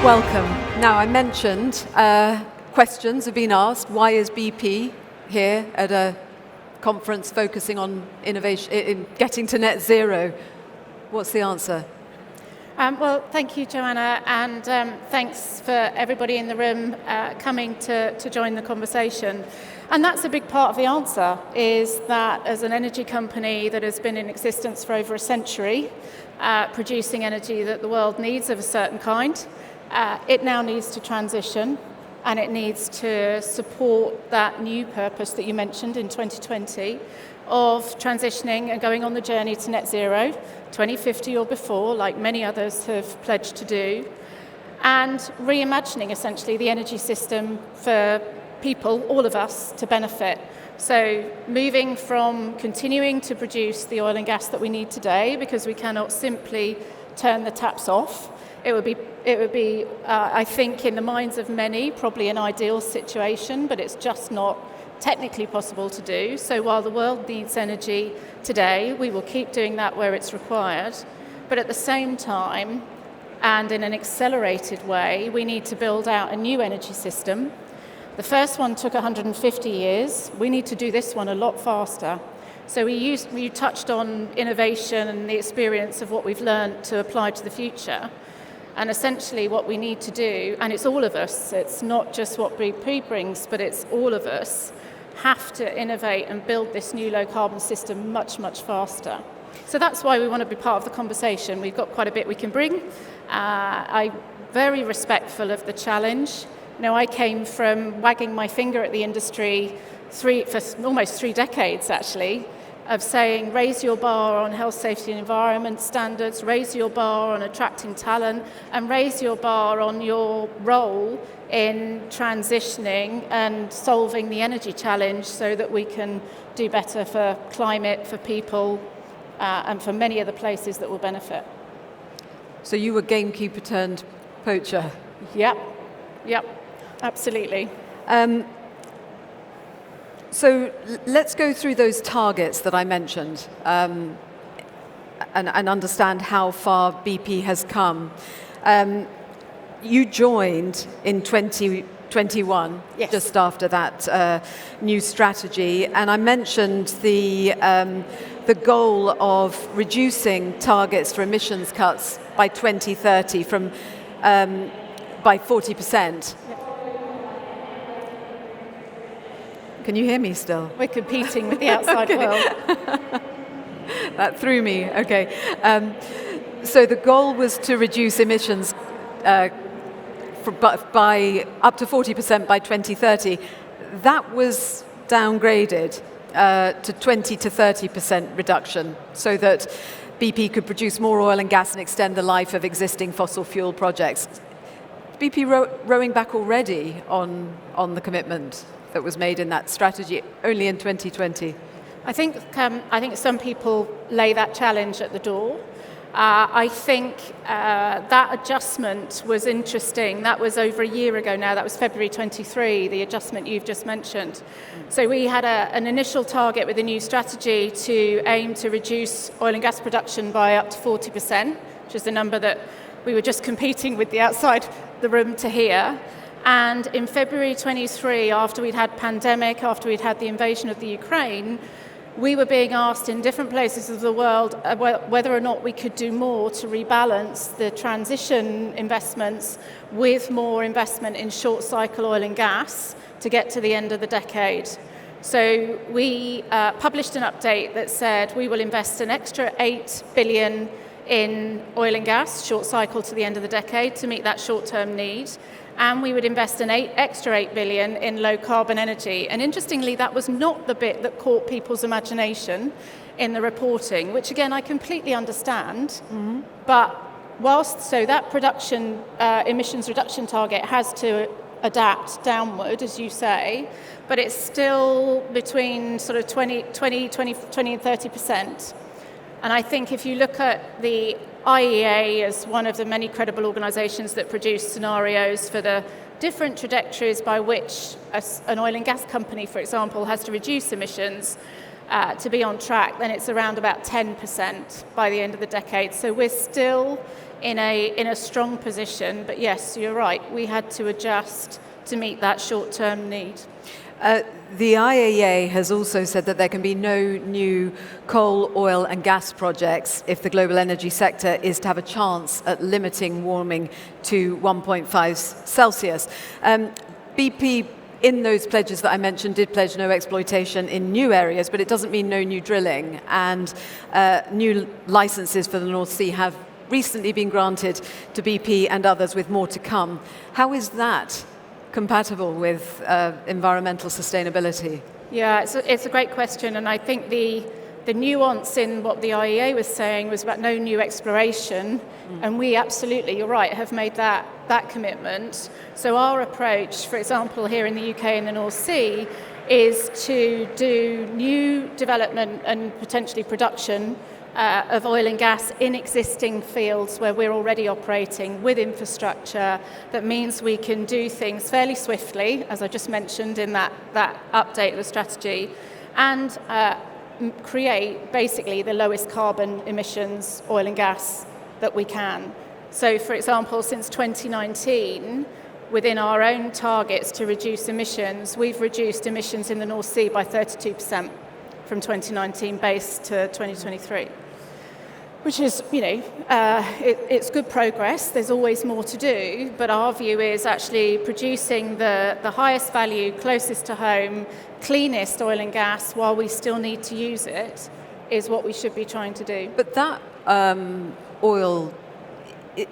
Welcome. Now, I mentioned questions have been asked. Why is BP here at a conference focusing on innovation, in getting to net zero? What's the answer? Well, thank you, Joanna, and thanks for everybody in the room coming to join the conversation. And that's a big part of the answer, is that as an energy company that has been in existence for over a century, producing energy that the world needs of a certain kind, it now needs to transition, and it needs to support that new purpose that you mentioned in 2020 of transitioning and going on the journey to net zero, 2050 or before, like many others have pledged to do, and reimagining essentially the energy system for people, all of us, to benefit. So moving from continuing to produce the oil and gas that we need today, because we cannot simply turn the taps off. It would be, I think, in the minds of many, probably an ideal situation, but it's just not technically possible to do. So while the world needs energy today, we will keep doing that where it's required. But at the same time, and in an accelerated way, we need to build out a new energy system. The first one took 150 years. We need to do this one a lot faster. So you touched on innovation and the experience of what we've learned to apply to the future. And essentially what we need to do, and it's all of us, it's not just what BP brings, but it's all of us, have to innovate and build this new low carbon system much, much faster. So that's why we want to be part of the conversation. We've got quite a bit we can bring. I'm very respectful of the challenge. You know, I came from wagging my finger at the industry for almost 3 decades, actually, of saying raise your bar on health, safety and environment standards, raise your bar on attracting talent, and raise your bar on your role in transitioning and solving the energy challenge so that we can do better for climate, for people, and for many other places that will benefit. So you were gamekeeper turned poacher? Yep, absolutely. So let's go through those targets that I mentioned and understand how far BP has come. You joined in 2021, yes, just after that new strategy, and I mentioned the goal of reducing targets for emissions cuts by 2030 by 40%. Can you hear me still? We're competing with the outside world. That threw me. Okay. So the goal was to reduce emissions by up to 40% by 2030. That was downgraded to 20 to 30% reduction so that BP could produce more oil and gas and extend the life of existing fossil fuel projects. BP rowing back already on the commitment that was made in that strategy only in 2020? I think some people lay that challenge at the door. I think that adjustment was interesting. That was over a year ago now. That was February 23, the adjustment you've just mentioned. So we had an initial target with a new strategy to aim to reduce oil and gas production by up to 40%, which is the number that we were just competing with the outside the room to hear. And in February 23, after we'd had pandemic, after we'd had the invasion of the Ukraine, we were being asked in different places of the world whether or not we could do more to rebalance the transition investments with more investment in short cycle oil and gas to get to the end of the decade. So we published an update that said we will invest an extra 8 billion in oil and gas, short cycle to the end of the decade, to meet that short-term need. And we would invest an extra 8 billion in low carbon energy. And interestingly, that was not the bit that caught people's imagination in the reporting, which again, I completely understand. Mm-hmm. But so that production emissions reduction target has to adapt downward, as you say, but it's still between sort of 20 and 30%. And I think if you look at the IEA as one of the many credible organisations that produce scenarios for the different trajectories by which an oil and gas company, for example, has to reduce emissions to be on track, then it's around about 10% by the end of the decade. So we're still in a strong position. But yes, you're right, we had to adjust to meet that short-term need. The IEA has also said that there can be no new coal, oil and gas projects if the global energy sector is to have a chance at limiting warming to 1.5 Celsius. BP, in those pledges that I mentioned, did pledge no exploitation in new areas, but it doesn't mean no new drilling. And new licenses for the North Sea have recently been granted to BP and others, with more to come. How is that compatible with environmental sustainability? Yeah, it's a great question, and I think the nuance in what the IEA was saying was about no new exploration, and we absolutely, you're right, have made that commitment. So our approach, for example, here in the UK in the North Sea, is to do new development and potentially production of oil and gas in existing fields where we're already operating with infrastructure. That means we can do things fairly swiftly, as I just mentioned in that update of the strategy, and create basically the lowest carbon emissions oil and gas that we can. So, for example, since 2019, within our own targets to reduce emissions, we've reduced emissions in the North Sea by 32% from 2019 base to 2023. Which is, it's good progress. There's always more to do, but our view is actually producing the highest value, closest to home, cleanest oil and gas while we still need to use it is what we should be trying to do. But that oil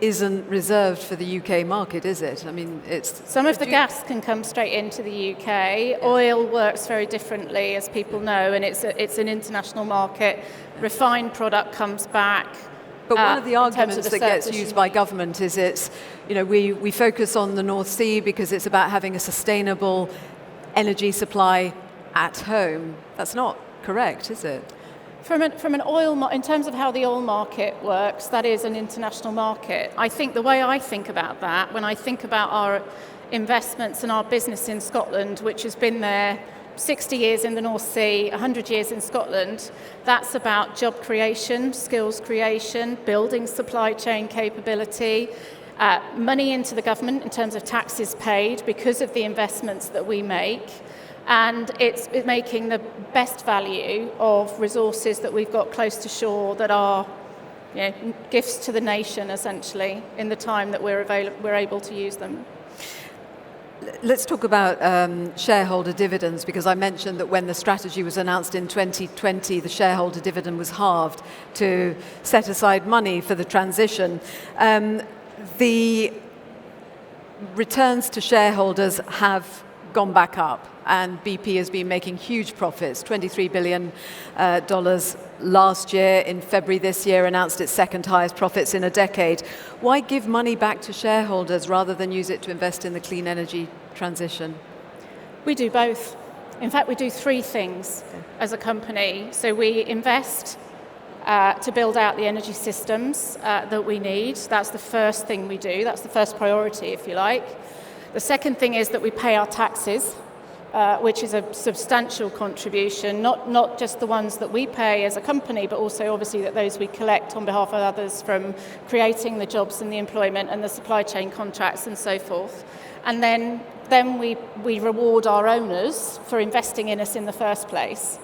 isn't reserved for the UK market, is it? I mean, some of the gas can come straight into the UK. Yeah. Oil works very differently, as people know, and it's an international market. Refined product comes back. But one of the arguments that gets used by government is we focus on the North Sea because it's about having a sustainable energy supply at home. That's not correct, is it? From an oil, in terms of how the oil market works, that is an international market. I think the way I think about that, when I think about our investments and our business in Scotland, which has been there 60 years in the North Sea, 100 years in Scotland, that's about job creation, skills creation, building supply chain capability, money into the government in terms of taxes paid because of the investments that we make. And it's making the best value of resources that we've got close to shore that are gifts to the nation, essentially, in the time that we're able to use them. Let's talk about shareholder dividends, because I mentioned that when the strategy was announced in 2020, the shareholder dividend was halved to set aside money for the transition. The returns to shareholders have gone back up, and BP has been making huge profits, $23 billion last year. In February this year, announced its second highest profits in a decade. Why give money back to shareholders rather than use it to invest in the clean energy transition? We do both. In fact, we do three things as a company. So we invest to build out the energy systems that we need. That's the first thing we do. That's the first priority, if you like. The second thing is that we pay our taxes, which is a substantial contribution, not just the ones that we pay as a company, but also obviously that those we collect on behalf of others from creating the jobs and the employment and the supply chain contracts and so forth. And then we reward our owners for investing in us in the first place,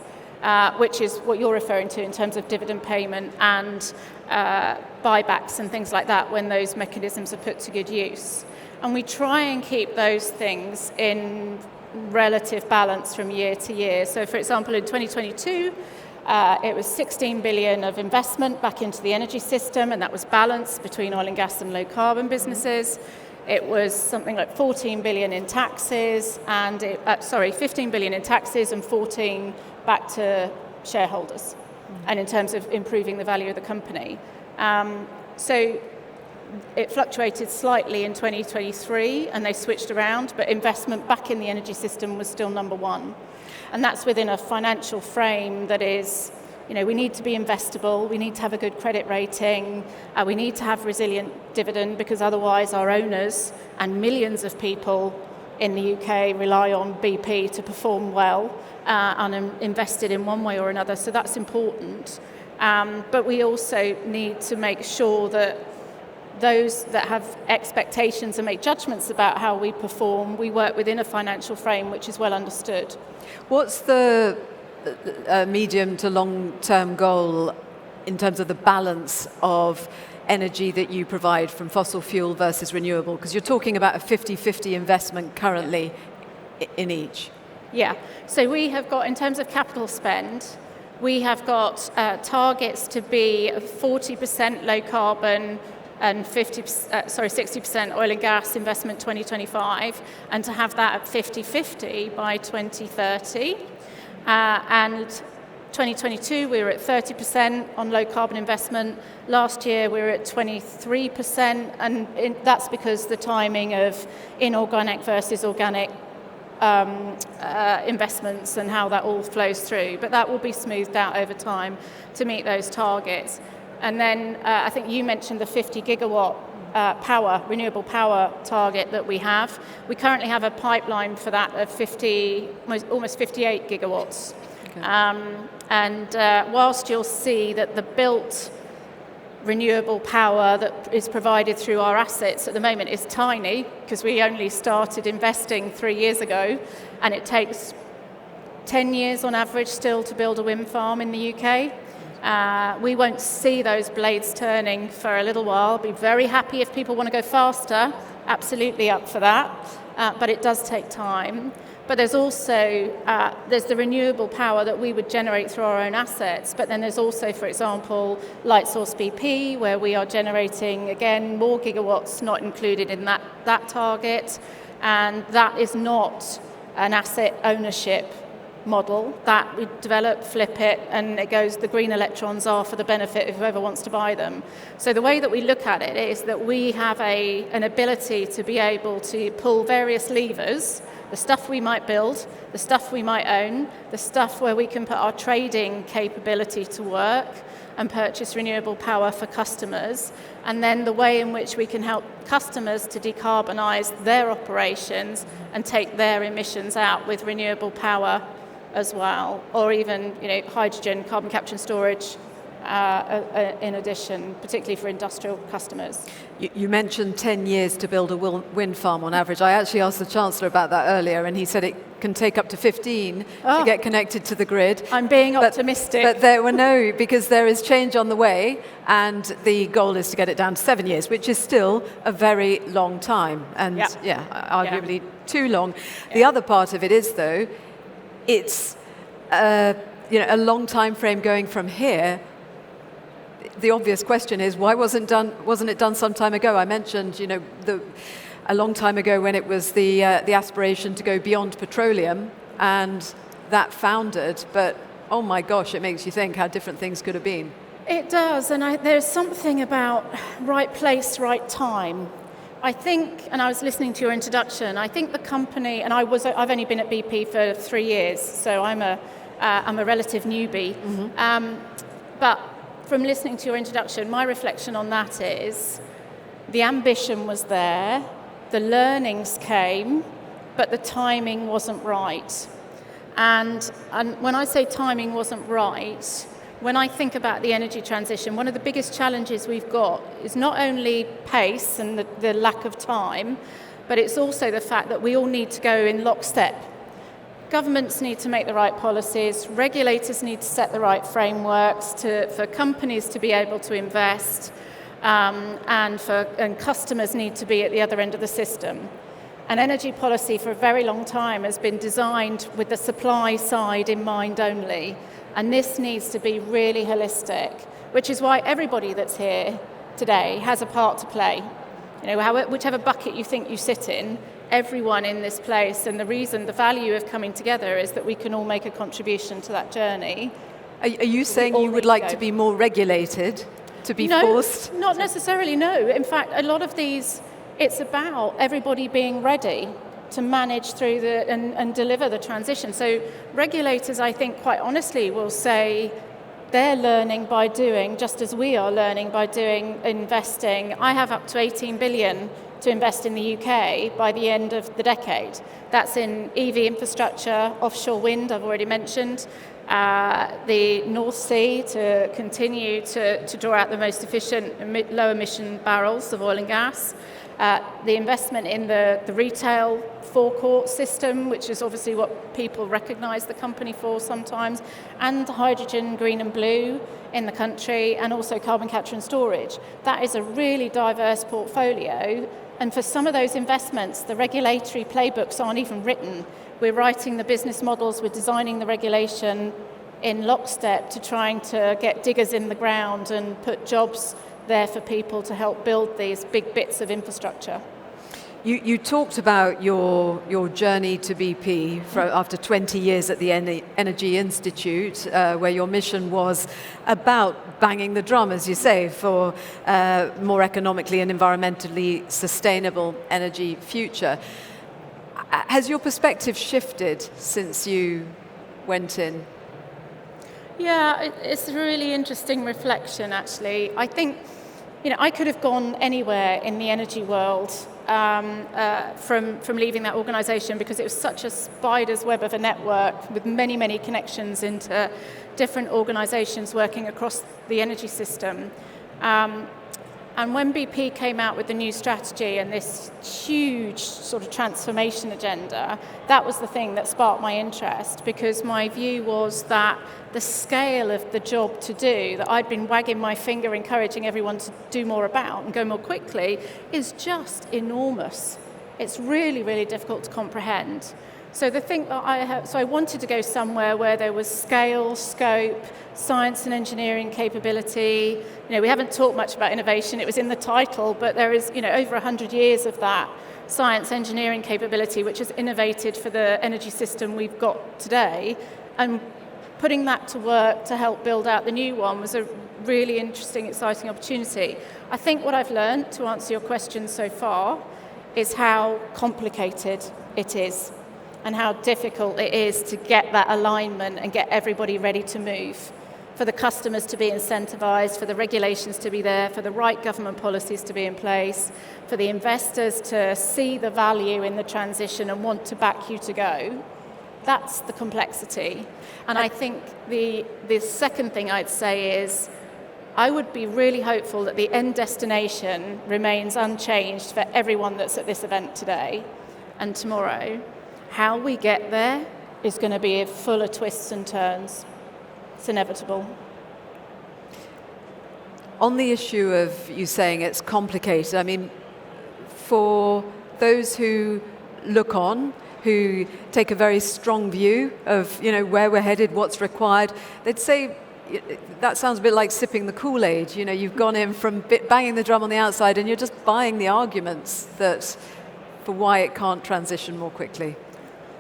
which is what you're referring to in terms of dividend payment and buybacks and things like that when those mechanisms are put to good use. And we try and keep those things in relative balance from year to year. So, for example, in 2022, it was 16 billion of investment back into the energy system, and that was balanced between oil and gas and low carbon businesses. It was something like 14 billion in taxes, and 15 billion in taxes and 14 back to shareholders, and in terms of improving the value of the company. So it fluctuated slightly in 2023 and they switched around, but investment back in the energy system was still number one. And that's within a financial frame that is, we need to be investable, we need to have a good credit rating, we need to have resilient dividend, because otherwise our owners and millions of people in the UK rely on BP to perform well and invested in one way or another. So that's important. But we also need to make sure that those that have expectations and make judgments about how we perform, we work within a financial frame which is well understood. What's the medium to long-term goal in terms of the balance of energy that you provide from fossil fuel versus renewable? Because you're talking about a 50-50 investment currently in each. Yeah, so we have got, in terms of capital spend, we have got targets to be 40% low carbon and 60% oil and gas investment 2025, and to have that at 50-50 by 2030. And 2022, we were at 30% on low carbon investment. Last year, we were at 23%, and that's because the timing of inorganic versus organic investments and how that all flows through. But that will be smoothed out over time to meet those targets. And then I think you mentioned the 50 gigawatt renewable power target that we have. We currently have a pipeline for that of almost 58 gigawatts. Okay. Whilst you'll see that the built renewable power that is provided through our assets at the moment is tiny, because we only started investing 3 years ago, and it takes 10 years on average still to build a wind farm in the UK. We won't see those blades turning for a little while. Be very happy if people want to go faster, absolutely up for that, but it does take time. But there's also there's the renewable power that we would generate through our own assets, but then there's also, for example, Lightsource BP, where we are generating, again, more gigawatts not included in that target, and that is not an asset ownership model. That we develop, flip it, and it goes, the green electrons are for the benefit of whoever wants to buy them. So the way that we look at it is that we have an ability to be able to pull various levers, the stuff we might build, the stuff we might own, the stuff where we can put our trading capability to work and purchase renewable power for customers, and then the way in which we can help customers to decarbonise their operations and take their emissions out with renewable power as well, or even hydrogen, carbon capture and storage in addition, particularly for industrial customers. You mentioned 10 years to build a wind farm on average. I actually asked the Chancellor about that earlier, and he said it can take up to 15 to get connected to the grid. I'm being optimistic. But because there is change on the way, and the goal is to get it down to 7 years, which is still a very long time, and arguably too long. Yeah. The other part of it is, though, it's a long time frame going from here. The obvious question is, why wasn't it done some time ago? I mentioned, a long time ago when it was the aspiration to go beyond petroleum, and that foundered. But oh my gosh, it makes you think how different things could have been. It does, and there's something about right place, right time. I think, and I was listening to your introduction, I think the company, and I've only been at BP for 3 years, so I'm a relative newbie. Mm-hmm. But from listening to your introduction, my reflection on that is the ambition was there, the learnings came, but the timing wasn't right. And when I say timing wasn't right, when I think about the energy transition, one of the biggest challenges we've got is not only pace and the lack of time, but it's also the fact that we all need to go in lockstep. Governments need to make the right policies, regulators need to set the right frameworks for companies to be able to invest, and customers need to be at the other end of the system. And energy policy for a very long time has been designed with the supply side in mind only. And this needs to be really holistic, which is why everybody that's here today has a part to play. Whichever bucket you think you sit in, everyone in this place, and the value of coming together is that we can all make a contribution to that journey. Are you saying you would like to be more regulated, to be forced? No, not necessarily, no. In fact, a lot of these, it's about everybody being ready to manage through and deliver the transition. So regulators, I think, quite honestly, will say they're learning by doing, just as we are learning by doing, investing. I have up to 18 billion to invest in the UK by the end of the decade. That's in EV infrastructure, offshore wind, I've already mentioned, the North Sea to continue to draw out the most efficient low emission barrels of oil and gas, the investment in the retail forecourt system, which is obviously what people recognise the company for sometimes, and hydrogen, green and blue in the country, and also carbon capture and storage. That is a really diverse portfolio, and for some of those investments, the regulatory playbooks aren't even written. We're writing the business models, we're designing the regulation in lockstep to trying to get diggers in the ground and put jobs there for people to help build these big bits of infrastructure. You talked about your journey to BP after 20 years at the Energy Institute, where your mission was about banging the drum, as you say, for more economically and environmentally sustainable energy future. Has your perspective shifted since you went in? Yeah, it's a really interesting reflection, actually. I think, I could have gone anywhere in the energy world from leaving that organisation, because it was such a spider's web of a network with many, many connections into different organisations working across the energy system. And when BP came out with the new strategy and this huge sort of transformation agenda, that was the thing that sparked my interest, because my view was that the scale of the job to do, that I'd been wagging my finger encouraging everyone to do more about and go more quickly, is just enormous. It's really, really difficult to comprehend. So the thing that I wanted to go somewhere where there was scale, scope, science and engineering capability. We haven't talked much about innovation. It was in the title, but there is, over 100 years of that science engineering capability, which has innovated for the energy system we've got today. And putting that to work to help build out the new one was a really interesting, exciting opportunity. I think what I've learned, to answer your question so far, is how complicated it is, and how difficult it is to get that alignment and get everybody ready to move, for the customers to be incentivised, for the regulations to be there, for the right government policies to be in place, for the investors to see the value in the transition and want to back you to go. That's the complexity. And I think the second thing I'd say is, I would be really hopeful that the end destination remains unchanged for everyone that's at this event today and tomorrow. How we get there is going to be full of twists and turns. It's inevitable. On the issue of you saying it's complicated, I mean, for those who look on, who take a very strong view of, where we're headed, what's required, they'd say that sounds a bit like sipping the Kool-Aid. You've gone in from banging the drum on the outside and you're just buying the arguments for why it can't transition more quickly.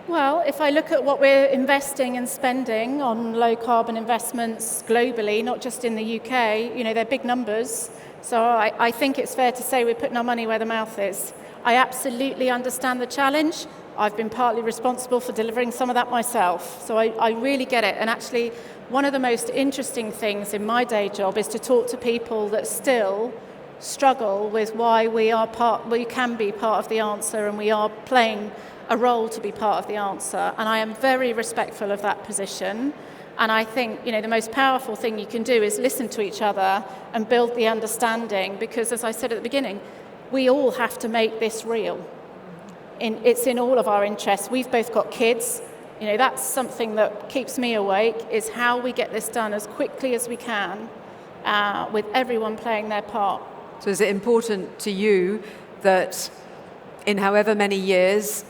Well, if I look at what we're investing and spending on low carbon investments globally, not just in the UK, they're big numbers. So I think it's fair to say we're putting our money where the mouth is. I absolutely understand the challenge. I've been partly responsible for delivering some of that myself. So I really get it. And actually, one of the most interesting things in my day job is to talk to people that still struggle with why we can be part of the answer, and we are playing a role to be part of the answer. And I am very respectful of that position. And I think, the most powerful thing you can do is listen to each other and build the understanding, because as I said at the beginning, we all have to make this real. It's in all of our interests. We've both got kids. That's something that keeps me awake, is how we get this done as quickly as we can, with everyone playing their part. So is it important to you that in however many years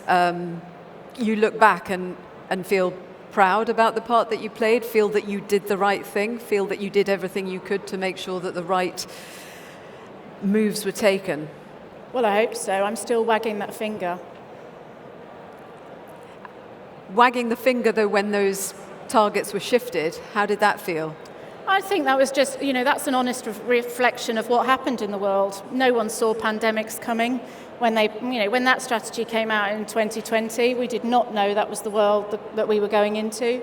you look back and feel proud about the part that you played, feel that you did the right thing, feel that you did everything you could to make sure that the right moves were taken? Well, I hope so. I'm still wagging that finger. Wagging the finger, though, when those targets were shifted, how did that feel? I think that was just, that's an honest reflection of what happened in the world. No one saw pandemics coming. When that strategy came out in 2020, we did not know that was the world that we were going into.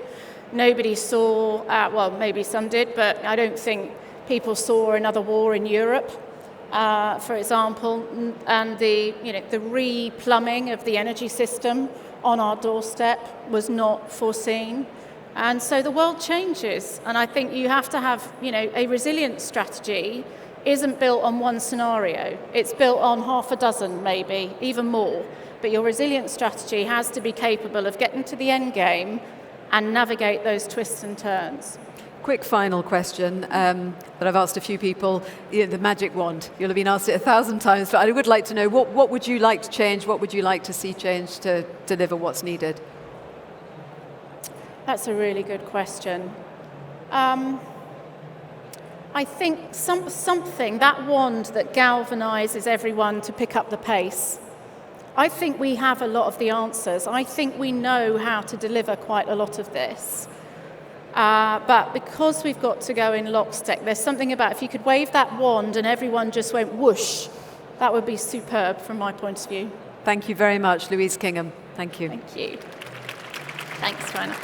Nobody saw, well, maybe some did, but I don't think people saw another war in Europe, for example, and the replumbing of the energy system on our doorstep was not foreseen. And so the world changes, and I think you have to have, a resilient strategy isn't built on one scenario. It's built on half a dozen, maybe, even more. But your resilient strategy has to be capable of getting to the end game and navigate those twists and turns. Quick final question that I've asked a few people, the magic wand. You'll have been asked it 1,000 times, but I would like to know, what would you like to change? What would you like to see changed to deliver what's needed? That's a really good question. I think something, that wand that galvanises everyone to pick up the pace. I think we have a lot of the answers. I think we know how to deliver quite a lot of this. But because we've got to go in lockstep, there's something about if you could wave that wand and everyone just went whoosh, that would be superb from my point of view. Thank you very much, Louise Kingham. Thank you. Thank you. Thanks, Joanna.